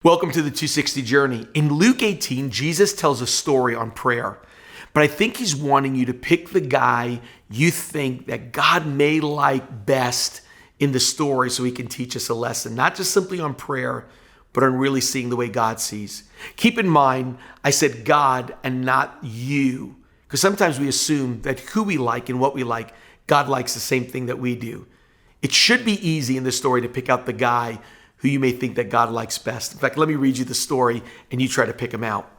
Welcome to the 260 Journey. In Luke 18, Jesus tells a story on prayer, but I think he's wanting you to pick the guy you think that God may like best in the story so he can teach us a lesson, not just simply on prayer, but on really seeing the way God sees. Keep in mind, I said God and not you, because sometimes we assume that who we like and what we like, God likes the same thing that we do. It should be easy in this story to pick out the guy who you may think that God likes best. In fact, let me read you the story and you try to pick him out.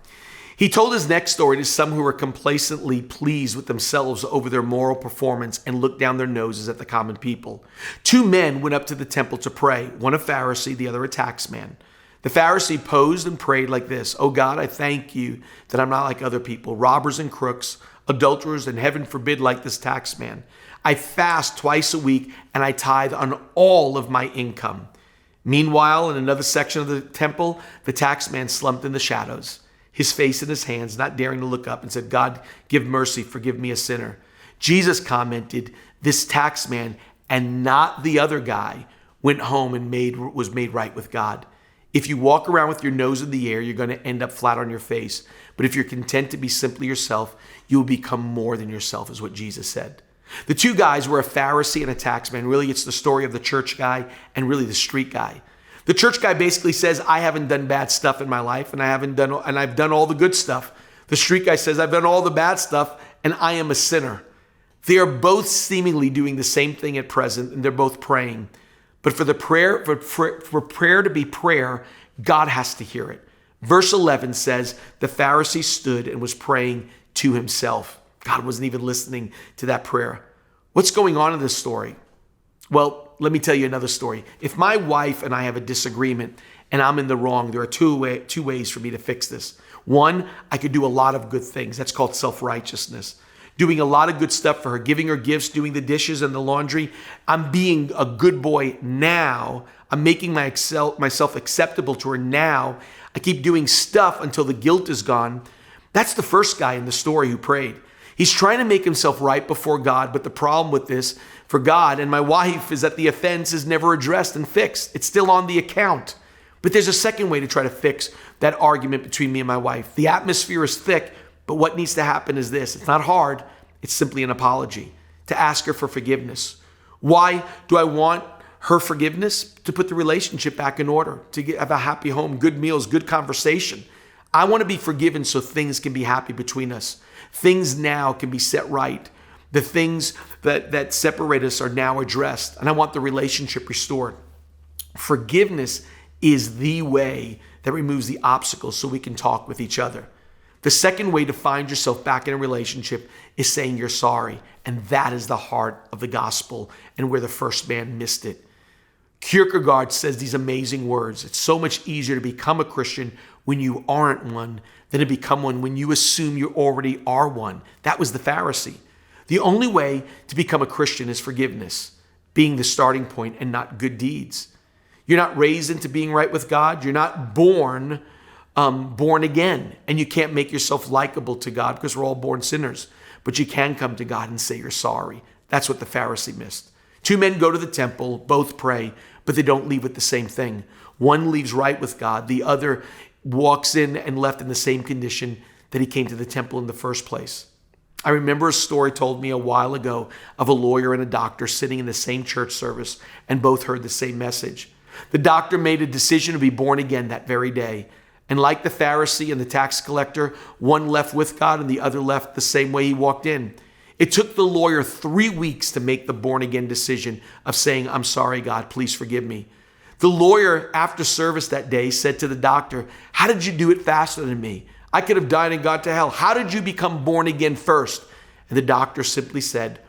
He told his next story to some who were complacently pleased with themselves over their moral performance and looked down their noses at the common people. Two men went up to the temple to pray, one a Pharisee, the other a taxman. The Pharisee posed and prayed like this: "Oh God, I thank you that I'm not like other people, robbers and crooks, adulterers, and heaven forbid like this taxman. I fast twice a week and I tithe on all of my income." Meanwhile, in another section of the temple, the taxman slumped in the shadows, his face in his hands, not daring to look up, and said, "God, give mercy, forgive me a sinner." Jesus commented, "This taxman and not the other guy went home and was made right with God. If you walk around with your nose in the air, you're going to end up flat on your face. But if you're content to be simply yourself, you will become more than yourself," is what Jesus said. The two guys were a Pharisee and a taxman. Really, it's the story of the church guy and really the street guy. The church guy basically says, "I haven't done bad stuff in my life, and I've done all the good stuff." The street guy says, "I've done all the bad stuff, and I am a sinner." They are both seemingly doing the same thing at present, and they're both praying. But for prayer to be prayer, God has to hear it. Verse 11 says, the Pharisee stood and was praying to himself. God wasn't even listening to that prayer. What's going on in this story? Well, let me tell you another story. If my wife and I have a disagreement and I'm in the wrong, there are two ways for me to fix this. One, I could do a lot of good things. That's called self-righteousness. Doing a lot of good stuff for her, giving her gifts, doing the dishes and the laundry. I'm being a good boy now. I'm making myself acceptable to her now. I keep doing stuff until the guilt is gone. That's the first guy in the story who prayed. He's trying to make himself right before God, but the problem with this for God and my wife is that the offense is never addressed and fixed. It's still on the account. But there's a second way to try to fix that argument between me and my wife. The atmosphere is thick, but what needs to happen is this. It's not hard. It's simply an apology, to ask her for forgiveness. Why do I want her forgiveness? To put the relationship back in order, to have a happy home, good meals, good conversation. I want to be forgiven so things can be happy between us. Things now can be set right. The things that separate us are now addressed, and I want the relationship restored. Forgiveness is the way that removes the obstacles so we can talk with each other. The second way to find yourself back in a relationship is saying you're sorry, and that is the heart of the gospel and where the first man missed it. Kierkegaard says these amazing words: "It's so much easier to become a Christian when you aren't one than to become one when you assume you already are one." That was the Pharisee. The only way to become a Christian is forgiveness, being the starting point and not good deeds. You're not raised into being right with God. You're not born again, and you can't make yourself likable to God because we're all born sinners. But you can come to God and say you're sorry. That's what the Pharisee missed. Two men go to the temple, both pray, but they don't leave with the same thing. One leaves right with God. The other walks in and left in the same condition that he came to the temple in the first place. I remember a story told me a while ago of a lawyer and a doctor sitting in the same church service, and both heard the same message. The doctor made a decision to be born again that very day. And like the Pharisee and the tax collector, one left with God and the other left the same way he walked in. It took the lawyer 3 weeks to make the born again decision of saying, "I'm sorry, God, please forgive me." The lawyer, after service that day, said to the doctor, "How did you do it faster than me? I could have died and got to hell. How did you become born again first?" And the doctor simply said,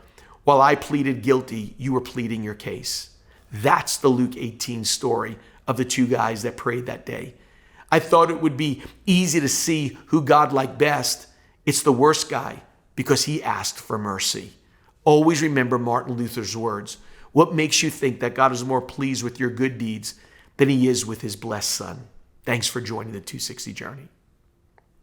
"While I pleaded guilty, you were pleading your case." That's the Luke 18 story of the two guys that prayed that day. I thought it would be easy to see who God liked best. It's the worst guy because he asked for mercy. Always remember Martin Luther's words. What makes you think that God is more pleased with your good deeds than he is with his blessed son? Thanks for joining the 260 Journey.